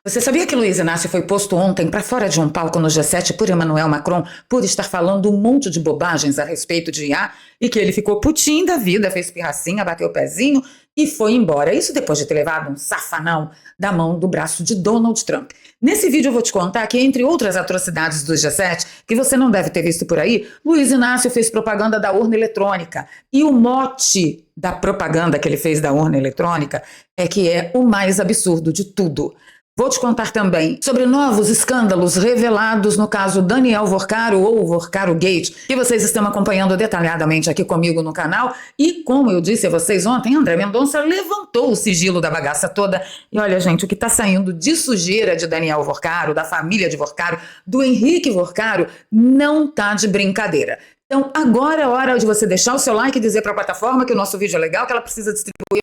Você sabia que Luiz Inácio foi posto ontem para fora de um palco no G7 por Emmanuel Macron por estar falando um monte de bobagens a respeito de IA e que ele ficou putinho da vida, fez pirracinha, bateu o pezinho e foi embora. Isso depois de ter levado um safanão da mão do braço de Donald Trump. Nesse vídeo eu vou te contar que, entre outras atrocidades do G7, que você não deve ter visto por aí, Luiz Inácio fez propaganda da urna eletrônica. E o mote da propaganda que ele fez da urna eletrônica é que é o mais absurdo de tudo. Vou te contar também sobre novos escândalos revelados no caso Daniel Vorcaro ou Vorcaro Gate, que vocês estão acompanhando detalhadamente aqui comigo no canal. E como eu disse a vocês ontem, André Mendonça levantou o sigilo da bagaça toda. E olha, gente, o que está saindo de sujeira de Daniel Vorcaro, da família de Vorcaro, do Henrique Vorcaro, não tá de brincadeira. Então agora é hora de você deixar o seu like e dizer para a plataforma que o nosso vídeo é legal, que ela precisa distribuir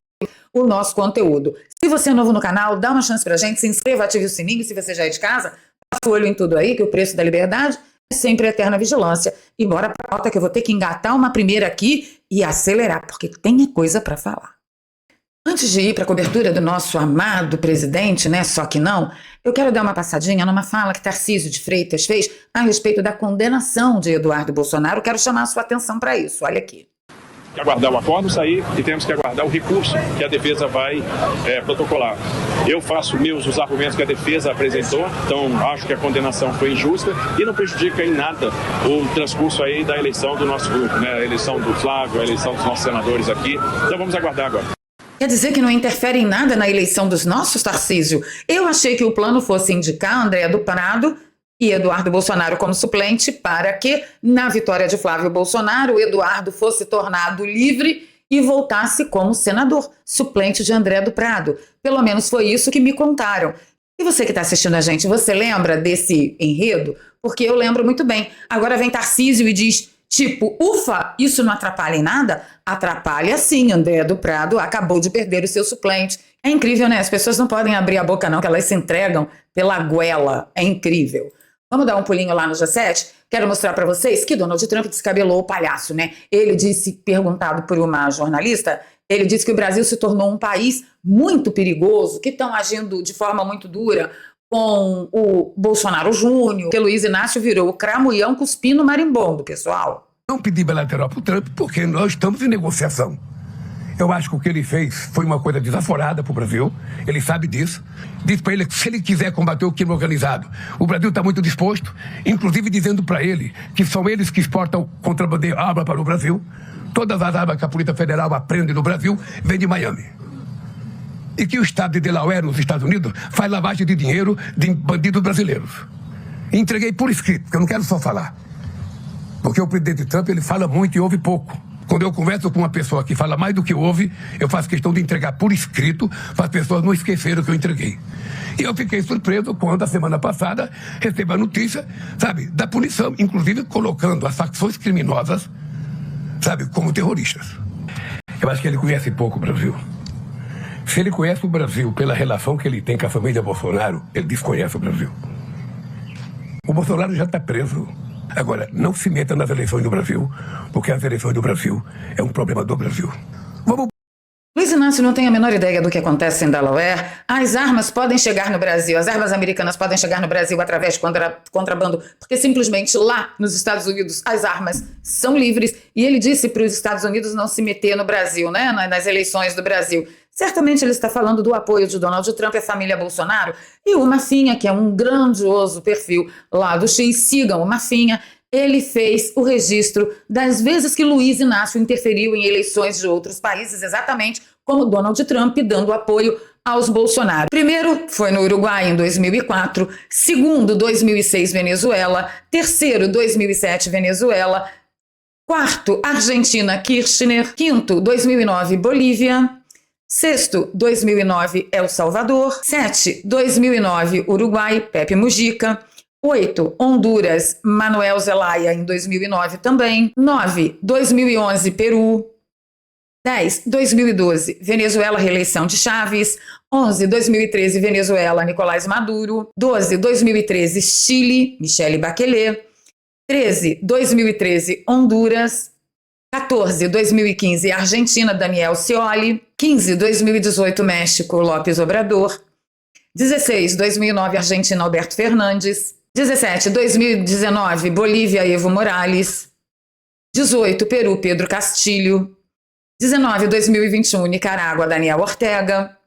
o nosso conteúdo. Se você é novo no canal, dá uma chance pra gente, se inscreva, ative o sininho. Se você já é de casa, passa o olho em tudo aí, que o preço da liberdade é sempre eterna vigilância. E bora pra pauta que eu vou ter que engatar uma primeira aqui e acelerar, porque tem coisa pra falar. Antes de ir para a cobertura do nosso amado presidente, né, só que não, eu quero dar uma passadinha numa fala que Tarcísio de Freitas fez a respeito da condenação de Eduardo Bolsonaro. Quero chamar a sua atenção para isso, olha aqui. Que aguardar o acordo sair e temos que aguardar o recurso que a defesa vai protocolar. Eu faço meus os argumentos que a defesa apresentou, então acho que a condenação foi injusta e não prejudica em nada o transcurso aí da eleição do nosso grupo, né? A eleição do Flávio, a eleição dos nossos senadores aqui. Então vamos aguardar agora. Quer dizer que não interfere em nada na eleição dos nossos, Tarcísio? Eu achei que o plano fosse indicar André do Prado e Eduardo Bolsonaro como suplente para que, na vitória de Flávio Bolsonaro, Eduardo fosse tornado livre e voltasse como senador, suplente de André do Prado. Pelo menos foi isso que me contaram. E você que está assistindo a gente, você lembra desse enredo? Porque eu lembro muito bem. Agora vem Tarcísio e diz, tipo, ufa, isso não atrapalha em nada? Atrapalha sim, André do Prado acabou de perder o seu suplente. É incrível, né? As pessoas não podem abrir a boca não, que elas se entregam pela goela. É incrível. Vamos dar um pulinho lá no G7? Quero mostrar para vocês que Donald Trump descabelou o palhaço, né? Ele disse, perguntado por uma jornalista, ele disse que o Brasil se tornou um país muito perigoso, que estão agindo de forma muito dura com o Bolsonaro Júnior, que Luiz Inácio virou o cramunhão cuspindo marimbondo, pessoal. Não pedi bilateral para o Trump porque nós estamos em negociação. Eu acho que o que ele fez foi uma coisa desaforada para o Brasil, ele sabe disso. Diz para ele que se ele quiser combater o crime organizado, o Brasil está muito disposto, inclusive dizendo para ele que são eles que exportam contrabandeiro arma para o Brasil. Todas as armas que a Polícia Federal aprende no Brasil vêm de Miami. E que o estado de Delaware, nos Estados Unidos, faz lavagem de dinheiro de bandidos brasileiros. E entreguei por escrito, porque eu não quero só falar. Porque o presidente Trump, ele fala muito e ouve pouco. Quando eu converso com uma pessoa que fala mais do que ouve, eu faço questão de entregar por escrito para as pessoas não esquecerem o que eu entreguei. E eu fiquei surpreso quando, a semana passada, recebi a notícia, sabe, da punição, inclusive colocando as facções criminosas, sabe, como terroristas. Eu acho que ele conhece pouco o Brasil. Se ele conhece o Brasil pela relação que ele tem com a família Bolsonaro, ele desconhece o Brasil. O Bolsonaro já está preso. Agora, não se meta nas eleições do Brasil, porque as eleições do Brasil é um problema do Brasil. Vamos... Luiz Inácio não tem a menor ideia do que acontece em Delaware. As armas podem chegar no Brasil, as armas americanas podem chegar no Brasil através de contrabando, porque simplesmente lá nos Estados Unidos as armas são livres. E ele disse para os Estados Unidos não se meter no Brasil, né, nas eleições do Brasil. Certamente ele está falando do apoio de Donald Trump à família Bolsonaro e o Mafinha, que é um grandioso perfil lá do X, sigam o Mafinha. Ele fez o registro das vezes que Luiz Inácio interferiu em eleições de outros países, exatamente como Donald Trump, dando apoio aos Bolsonaro. Primeiro, foi no Uruguai em 2004. Segundo, 2006, Venezuela. Terceiro, 2007, Venezuela. Quarto, Argentina, Kirchner. Quinto, 2009, Bolívia. Sexto, 2009, El Salvador. 7, 2009, Uruguai, Pepe Mujica. 8, Honduras, Manuel Zelaya, em 2009 também. 9, 2011, Peru. 10, 2012, Venezuela, reeleição de Chávez. 11, 2013, Venezuela, Nicolás Maduro. 12, 2013, Chile, Michelle Bachelet. 13, 2013, Honduras. 14, 2015, Argentina, Daniel Scioli. 15, 2018, México, López Obrador. 16, 2009, Argentina, Alberto Fernandes. 17, 2019, Bolívia, Evo Morales. 18, Peru, Pedro Castilho. 19, 2021, Nicarágua, Daniel Ortega.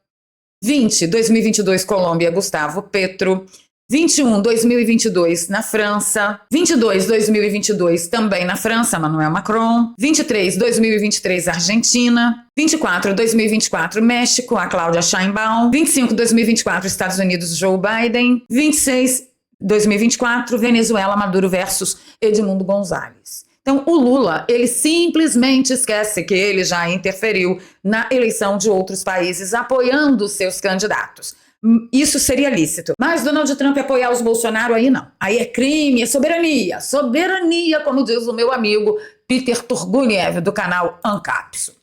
20, 2022, Colômbia, Gustavo Petro. 21, 2022, na França. 22, 2022, também na França, Emmanuel Macron. 23, 2023, Argentina. 24, 2024, México, a Cláudia Sheinbaum. 25, 2024, Estados Unidos, Joe Biden. 26, 2024, Venezuela, Maduro versus Edmundo Gonzalez. Então, o Lula, ele simplesmente esquece que ele já interferiu na eleição de outros países, apoiando seus candidatos. Isso seria lícito. Mas Donald Trump apoiar os Bolsonaro, aí não. Aí é crime, é soberania. Soberania, como diz o meu amigo Peter Turguniev, do canal Ancapso.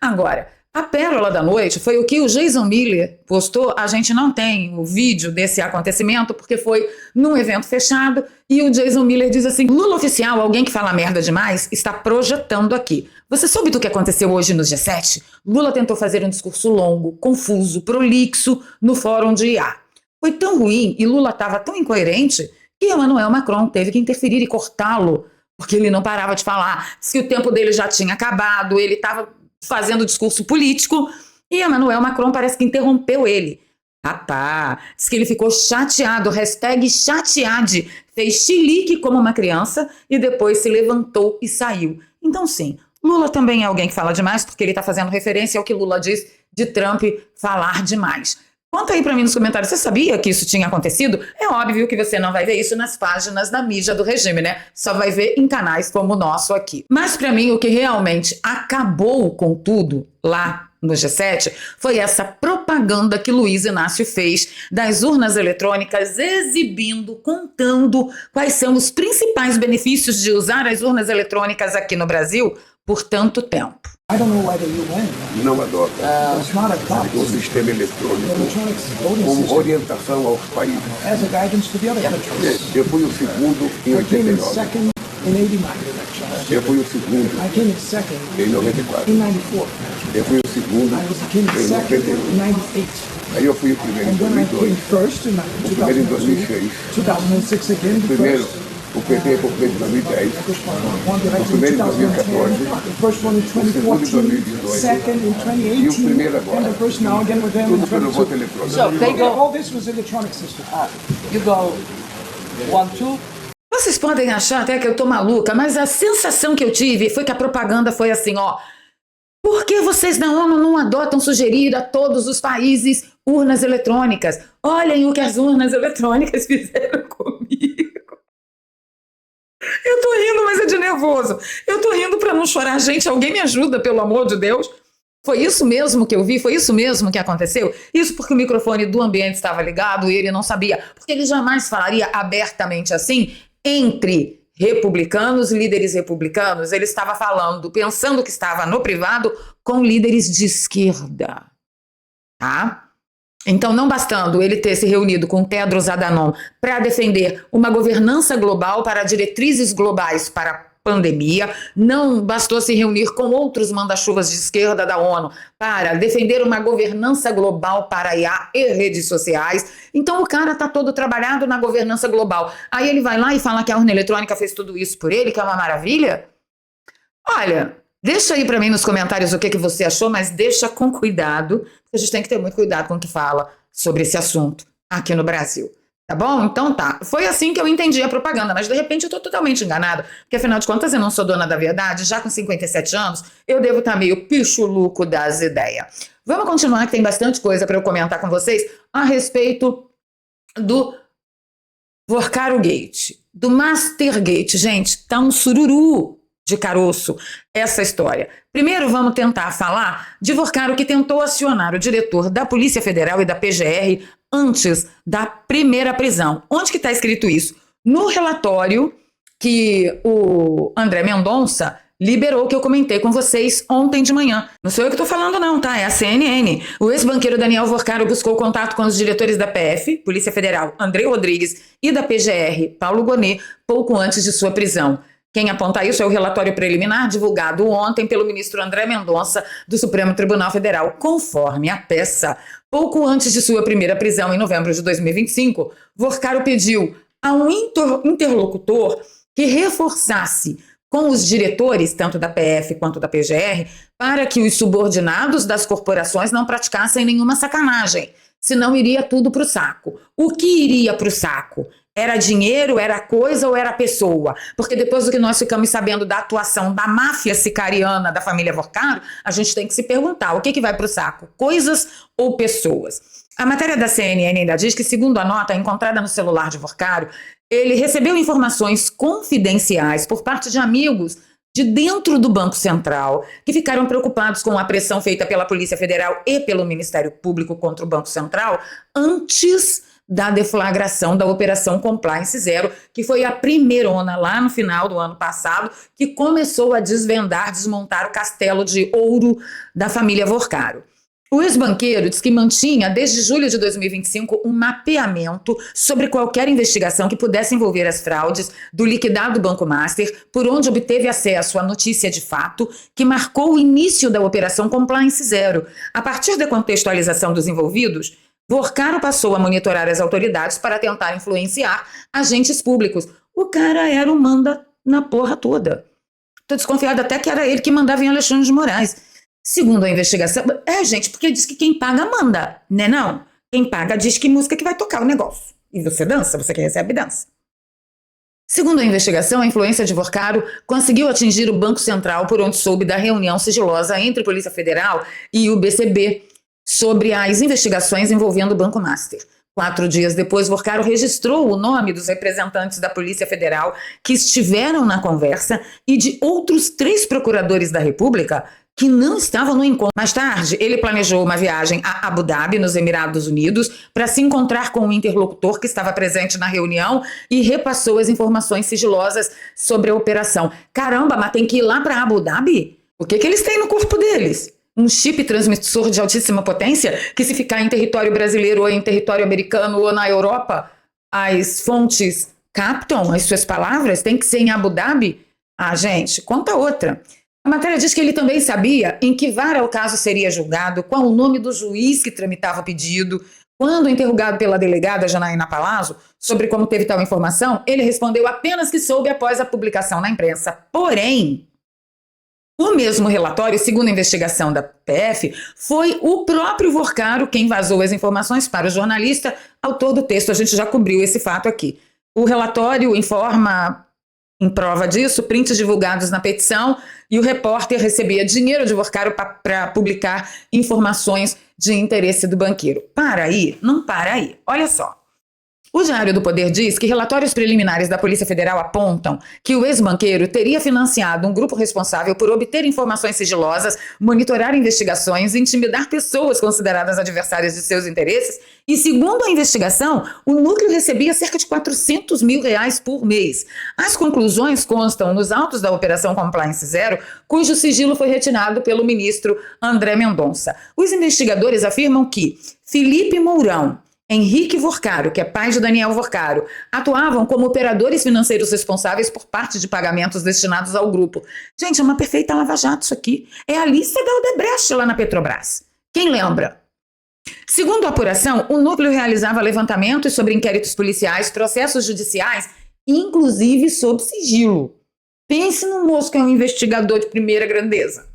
Agora, a pérola da noite foi o que o Jason Miller postou. A gente não tem o vídeo desse acontecimento, porque foi num evento fechado, e o Jason Miller diz assim: Lula oficial, alguém que fala merda demais, está projetando aqui. Você soube do que aconteceu hoje no G7? Lula tentou fazer um discurso longo, confuso, prolixo no fórum de IA. Foi tão ruim e Lula estava tão incoerente que Emmanuel Macron teve que interferir e cortá-lo, porque ele não parava de falar. Se o tempo dele já tinha acabado, ele estava fazendo discurso político, e Emmanuel Macron parece que interrompeu ele. Rapaz, diz que ele ficou chateado, #chateade, fez chilique como uma criança e depois se levantou e saiu. Então sim, Lula também é alguém que fala demais, porque ele está fazendo referência ao que Lula diz de Trump falar demais. Conta aí pra mim nos comentários, você sabia que isso tinha acontecido? É óbvio que você não vai ver isso nas páginas da mídia do regime, né? Só vai ver em canais como o nosso aqui. Mas pra mim, o que realmente acabou com tudo lá no G7 foi essa propaganda que Luiz Inácio fez das urnas eletrônicas, exibindo, contando quais são os principais benefícios de usar as urnas eletrônicas aqui no Brasil por tanto tempo. Não adota o sistema eletrônico como orientação aos países. Eu fui o segundo em 89. Eu fui o segundo em 94. Eu fui o segundo em 98. Aí eu fui o primeiro em 2002. O primeiro em 2006. O primeiro, o PT foi o primeiro em 2010. O primeiro em 2014. O segundo em 2018. E o primeiro agora. Tudo pelo voto eletrônico. So they go, all this was electronic system. You go 1, 2. Vocês podem achar até que eu tô maluca, mas a sensação que eu tive foi que a propaganda foi assim, ó. Por que vocês na ONU não adotam sugerir a todos os países urnas eletrônicas? Olhem o que as urnas eletrônicas fizeram comigo. Eu tô rindo, mas é de nervoso. Eu tô rindo pra não chorar. Gente, alguém me ajuda, pelo amor de Deus. Foi isso mesmo que eu vi? Foi isso mesmo que aconteceu? Isso porque o microfone do ambiente estava ligado e ele não sabia. Porque ele jamais falaria abertamente assim entre republicanos, líderes republicanos. Ele estava falando, pensando que estava no privado, com líderes de esquerda. Tá? Então, não bastando ele ter se reunido com Tedros Adhanom para defender uma governança global para diretrizes globais para a pandemia, não bastou se reunir com outros manda-chuvas de esquerda da ONU para defender uma governança global para IA e redes sociais. Então, o cara está todo trabalhado na governança global. Aí ele vai lá e fala que a urna eletrônica fez tudo isso por ele, que é uma maravilha? Olha, deixa aí para mim nos comentários o que você achou, mas deixa com cuidado, porque a gente tem que ter muito cuidado com o que fala sobre esse assunto aqui no Brasil. Tá bom? Então tá. Foi assim que eu entendi a propaganda, mas de repente eu tô totalmente enganada, porque afinal de contas eu não sou dona da verdade, já com 57 anos, eu devo estar meio pichuluco das ideias. Vamos continuar, que tem bastante coisa para eu comentar com vocês a respeito do Vorcaro Gate, do Mastergate. Gente, tá um sururu de caroço essa história. Primeiro vamos tentar falar de Vorcaro, que tentou acionar o diretor da Polícia Federal e da PGR antes da primeira prisão. Onde que está escrito isso? No relatório que o André Mendonça liberou, que eu comentei com vocês ontem de manhã. Não sou eu que estou falando não, tá? É a CNN. O ex-banqueiro Daniel Vorcaro buscou contato com os diretores da PF, Polícia Federal, André Rodrigues, e da PGR, Paulo Gonet, pouco antes de sua prisão. Quem aponta isso é o relatório preliminar divulgado ontem pelo ministro André Mendonça, do Supremo Tribunal Federal. Conforme a peça, pouco antes de sua primeira prisão, em novembro de 2025, Vorcaro pediu a um interlocutor que reforçasse com os diretores, tanto da PF quanto da PGR, para que os subordinados das corporações não praticassem nenhuma sacanagem, senão iria tudo para o saco. O que iria para o saco? Era dinheiro, era coisa ou era pessoa? Porque depois do que nós ficamos sabendo da atuação da máfia sicariana da família Vorcaro, a gente tem que se perguntar, o que vai para o saco? Coisas ou pessoas? A matéria da CNN ainda diz que, segundo a nota encontrada no celular de Vorcaro, ele recebeu informações confidenciais por parte de amigos de dentro do Banco Central, que ficaram preocupados com a pressão feita pela Polícia Federal e pelo Ministério Público contra o Banco Central antes da deflagração da Operação Compliance Zero, que foi a primeirona lá no final do ano passado, que começou a desmontar o castelo de ouro da família Vorcaro. O ex-banqueiro diz que mantinha, desde julho de 2025, um mapeamento sobre qualquer investigação que pudesse envolver as fraudes do liquidado Banco Master, por onde obteve acesso à notícia de fato que marcou o início da Operação Compliance Zero. A partir da contextualização dos envolvidos, Vorcaro passou a monitorar as autoridades para tentar influenciar agentes públicos. O cara era o manda na porra toda. Tô desconfiada até que era ele que mandava em Alexandre de Moraes. Segundo a investigação... gente, porque diz que quem paga manda, né não? Quem paga diz que música que vai tocar o negócio. E você dança, você que recebe dança. Segundo a investigação, a influência de Vorcaro conseguiu atingir o Banco Central, por onde soube da reunião sigilosa entre a Polícia Federal e o BCB sobre as investigações envolvendo o Banco Master. 4 dias depois, Vorcaro registrou o nome dos representantes da Polícia Federal que estiveram na conversa e de outros 3 procuradores da República que não estavam no encontro. Mais tarde, ele planejou uma viagem a Abu Dhabi, nos Emirados Unidos, para se encontrar com um interlocutor que estava presente na reunião e repassou as informações sigilosas sobre a operação. Caramba, mas tem que ir lá para Abu Dhabi? O que eles têm no corpo deles? Um chip transmissor de altíssima potência que, se ficar em território brasileiro ou em território americano ou na Europa, as fontes captam as suas palavras? Tem que ser em Abu Dhabi? Ah, gente, conta outra. A matéria diz que ele também sabia em que vara o caso seria julgado, qual o nome do juiz que tramitava o pedido. Quando interrogado pela delegada Janaína Palazzo sobre como teve tal informação, ele respondeu apenas que soube após a publicação na imprensa. Porém, o mesmo relatório, segundo a investigação da PF, foi o próprio Vorcaro quem vazou as informações para o jornalista. Autor do texto, a gente já cobriu esse fato aqui. O relatório informa, em prova disso, prints divulgados na petição, e o repórter recebia dinheiro de Vorcaro para publicar informações de interesse do banqueiro. Para aí? Não para aí. Olha só. O Diário do Poder diz que relatórios preliminares da Polícia Federal apontam que o ex-banqueiro teria financiado um grupo responsável por obter informações sigilosas, monitorar investigações, intimidar pessoas consideradas adversárias de seus interesses e, segundo a investigação, o núcleo recebia cerca de R$400 mil por mês. As conclusões constam nos autos da Operação Compliance Zero, cujo sigilo foi retirado pelo ministro André Mendonça. Os investigadores afirmam que Felipe Mourão, Henrique Vorcaro, que é pai de Daniel Vorcaro, atuavam como operadores financeiros responsáveis por parte de pagamentos destinados ao grupo. Gente, é uma perfeita lava-jato isso aqui. É a lista da Odebrecht lá na Petrobras. Quem lembra? Segundo a apuração, o núcleo realizava levantamentos sobre inquéritos policiais, processos judiciais, inclusive sob sigilo. Pense no moço que é um investigador de primeira grandeza.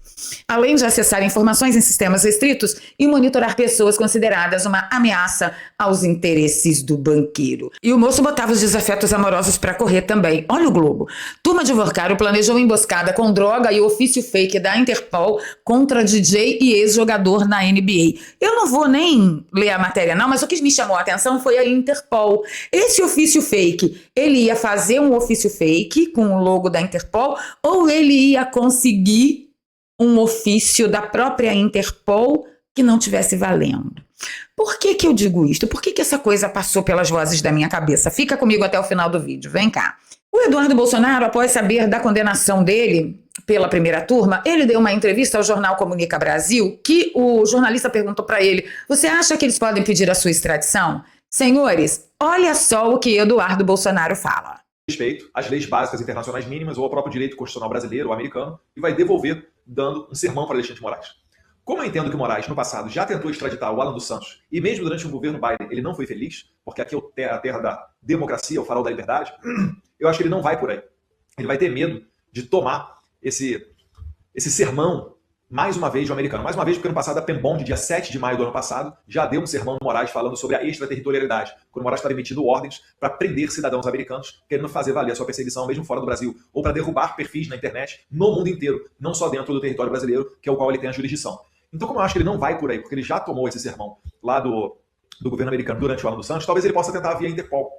Além de acessar informações em sistemas restritos e monitorar pessoas consideradas uma ameaça aos interesses do banqueiro. E o moço botava os desafetos amorosos para correr também. Olha o Globo. Turma de Vorcaro planejou emboscada com droga e ofício fake da Interpol contra DJ e ex-jogador na NBA. Eu não vou nem ler a matéria não, mas o que me chamou a atenção foi a Interpol. Esse ofício fake, ele ia fazer um ofício fake com o logo da Interpol ou ele ia conseguir um ofício da própria Interpol que não tivesse valendo? Por que eu digo isto? Por que essa coisa passou pelas vozes da minha cabeça? Fica comigo até o final do vídeo, vem cá. O Eduardo Bolsonaro, após saber da condenação dele pela primeira turma, ele deu uma entrevista ao jornal Comunica Brasil, que o jornalista perguntou para ele: você acha que eles podem pedir a sua extradição? Senhores, olha só o que Eduardo Bolsonaro fala. respeito às leis básicas internacionais mínimas ou ao próprio direito constitucional brasileiro ou americano e vai devolver dando um sermão para Alexandre de Moraes. Como eu entendo que o Moraes, no passado, já tentou extraditar o Alan dos Santos e mesmo durante o governo Biden ele não foi feliz, porque aqui é a terra da democracia, o farol da liberdade, eu acho que ele não vai por aí. Ele vai ter medo de tomar esse sermão mais uma vez do americano. Mais uma vez, porque no passado, a PEMBOND, dia 7 de maio do ano passado, já deu um sermão no Moraes falando sobre a extraterritorialidade, quando o Moraes estava emitindo ordens para prender cidadãos americanos, querendo fazer valer a sua perseguição mesmo fora do Brasil, ou para derrubar perfis na internet no mundo inteiro, não só dentro do território brasileiro, que é o qual ele tem a jurisdição. Então, como eu acho que ele não vai por aí, porque ele já tomou esse sermão lá do governo americano durante o Alan dos Santos, talvez ele possa tentar via Interpol.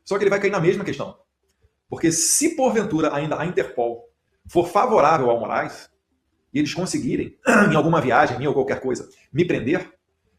Só que ele vai cair na mesma questão. Porque se porventura ainda a Interpol for favorável ao Moraes, e eles conseguirem, em alguma viagem minha ou qualquer coisa, me prender,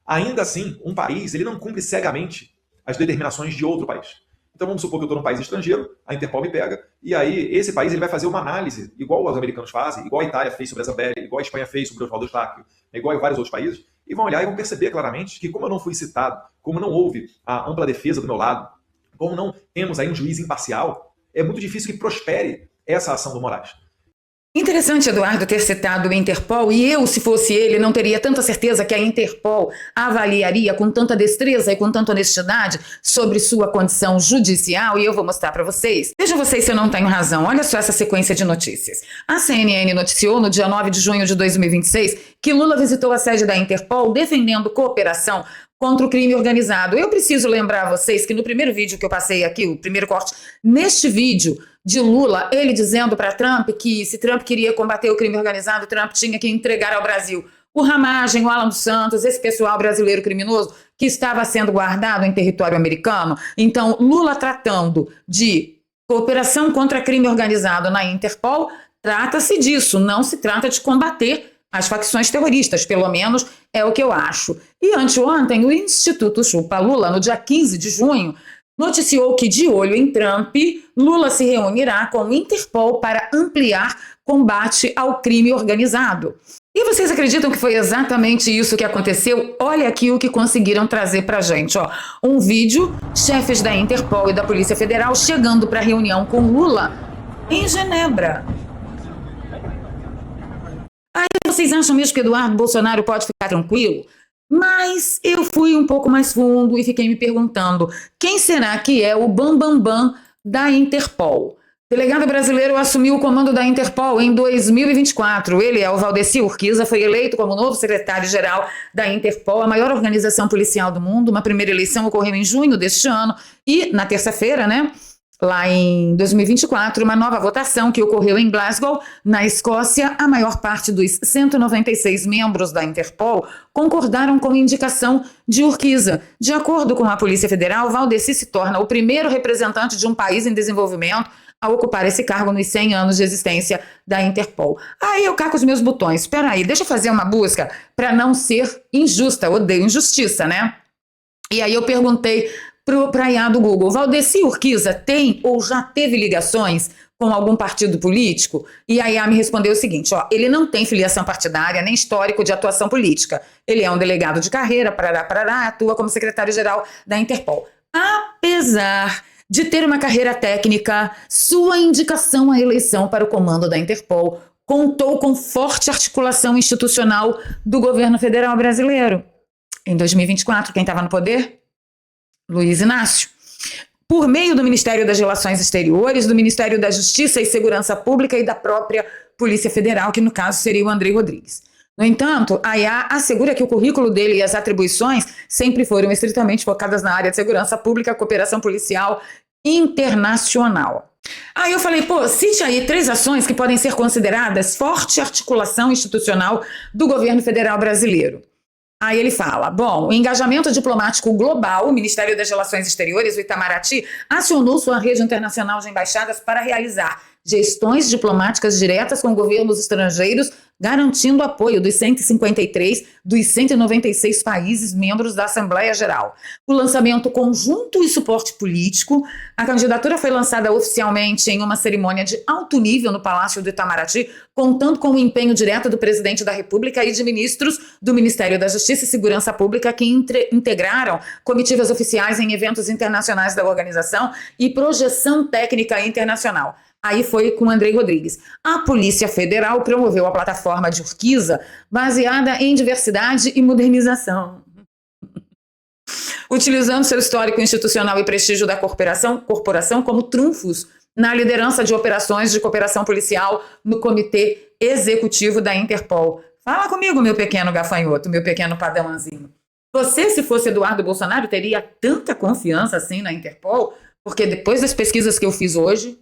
ainda assim, um país ele não cumpre cegamente as determinações de outro país. Então vamos supor que eu estou num país estrangeiro, a Interpol me pega, e aí esse país ele vai fazer uma análise, igual os americanos fazem, igual a Itália fez sobre a Zambelli, igual a Espanha fez sobre o Oswaldo Eustáquio, igual em vários outros países, e vão olhar e vão perceber claramente que como eu não fui citado, como não houve a ampla defesa do meu lado, como não temos aí um juiz imparcial, é muito difícil que prospere essa ação do Moraes. Interessante, Eduardo, ter citado o Interpol, e eu, se fosse ele, não teria tanta certeza que a Interpol avaliaria com tanta destreza e com tanta honestidade sobre sua condição judicial, e eu vou mostrar para vocês. Vejam vocês se eu não tenho razão. Olha só essa sequência de notícias. A CNN noticiou no dia 9 de junho de 2026 que Lula visitou a sede da Interpol defendendo cooperação contra o crime organizado. Eu preciso lembrar a vocês que no primeiro vídeo que eu passei aqui, o primeiro corte, neste vídeo de Lula, ele dizendo para Trump que se Trump queria combater o crime organizado, Trump tinha que entregar ao Brasil o Ramagem, o Alan dos Santos, esse pessoal brasileiro criminoso que estava sendo guardado em território americano. Então, Lula tratando de cooperação contra crime organizado na Interpol, trata-se disso, não se trata de combater as facções terroristas, pelo menos é o que eu acho. E anteontem, o Instituto Chupa Lula, no dia 15 de junho, noticiou que, de olho em Trump, Lula se reunirá com o Interpol para ampliar combate ao crime organizado. E vocês acreditam que foi exatamente isso que aconteceu? Olha aqui o que conseguiram trazer pra gente, ó. Um vídeo, chefes da Interpol e da Polícia Federal chegando para reunião com Lula em Genebra. Aí vocês acham mesmo que Eduardo Bolsonaro pode ficar tranquilo? Mas eu fui um pouco mais fundo e fiquei me perguntando, quem será que é o bambambam da Interpol? O delegado brasileiro assumiu o comando da Interpol em 2024. Ele é o Valdeci Urquiza, foi eleito como novo secretário-geral da Interpol, a maior organização policial do mundo. Uma primeira eleição ocorreu em junho deste ano e, na terça-feira, lá em 2024, uma nova votação que ocorreu em Glasgow, na Escócia. A maior parte dos 196 membros da Interpol concordaram com a indicação de Urquiza. De acordo com a Polícia Federal, Valdeci se torna o primeiro representante de um país em desenvolvimento a ocupar esse cargo nos 100 anos de existência da Interpol. Aí eu caco os meus botões. Espera aí, deixa eu fazer uma busca para não ser injusta. Eu odeio injustiça, né? E aí eu perguntei para a IA do Google, Valdeci Urquiza tem ou já teve ligações com algum partido político? E a IA me respondeu o seguinte, ó, ele não tem filiação partidária nem histórico de atuação política. Ele é um delegado de carreira, atua como secretário-geral da Interpol. Apesar de ter uma carreira técnica, sua indicação à eleição para o comando da Interpol contou com forte articulação institucional do governo federal brasileiro. Em 2024, quem estava no poder? Luiz Inácio. Por meio do Ministério das Relações Exteriores, do Ministério da Justiça e Segurança Pública e da própria Polícia Federal, que no caso seria o Andrei Rodrigues. No entanto, a IA assegura que o currículo dele e as atribuições sempre foram estritamente focadas na área de segurança pública, cooperação policial internacional. Aí eu falei, cite aí 3 ações que podem ser consideradas forte articulação institucional do governo federal brasileiro. Aí ele fala, o engajamento diplomático global, o Ministério das Relações Exteriores, o Itamaraty, acionou sua rede internacional de embaixadas para realizar gestões diplomáticas diretas com governos estrangeiros garantindo o apoio dos 153 dos 196 países membros da Assembleia Geral. O lançamento conjunto e suporte político. A candidatura foi lançada oficialmente em uma cerimônia de alto nível no Palácio do Itamaraty, contando com o empenho direto do presidente da República e de ministros do Ministério da Justiça e Segurança Pública que integraram comitivas oficiais em eventos internacionais da organização e projeção técnica internacional. Aí foi com Andrei Rodrigues. A Polícia Federal promoveu a plataforma de Urquiza, baseada em diversidade e modernização. Utilizando seu histórico institucional e prestígio da corporação como trunfos na liderança de operações de cooperação policial no Comitê Executivo da Interpol. Fala comigo, meu pequeno gafanhoto, meu pequeno padawanzinho. Você, se fosse Eduardo Bolsonaro, teria tanta confiança assim na Interpol? Porque depois das pesquisas que eu fiz hoje,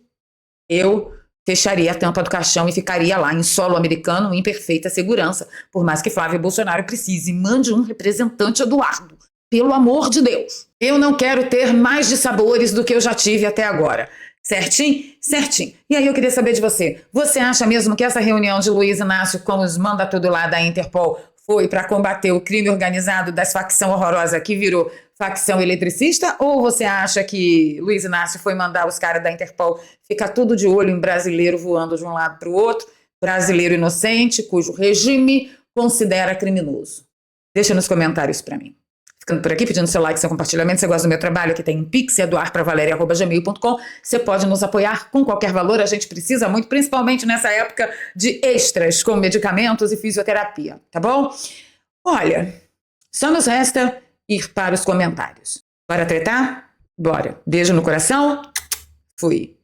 eu fecharia a tampa do caixão e ficaria lá em solo americano em perfeita segurança. Por mais que Flávio Bolsonaro precise, mande um representante, Eduardo. Pelo amor de Deus. Eu não quero ter mais dissabores do que eu já tive até agora. Certinho? Certinho. E aí eu queria saber de você. Você acha mesmo que essa reunião de Luiz Inácio com os manda-tudo lá da Interpol foi para combater o crime organizado das facção horrorosa que virou facção eletricista? Ou você acha que Luiz Inácio foi mandar os caras da Interpol ficar tudo de olho em brasileiro voando de um lado para o outro, brasileiro inocente, cujo regime considera criminoso? Deixa nos comentários para mim. Ficando por aqui, pedindo seu like, seu compartilhamento. Se você gosta do meu trabalho, aqui tem um pix, eduarpravaleria@gmail.com. Você pode nos apoiar com qualquer valor, a gente precisa muito, principalmente nessa época de extras, como medicamentos e fisioterapia, tá bom? Olha, só nos resta ir para os comentários. Bora tretar? Bora. Beijo no coração. Fui.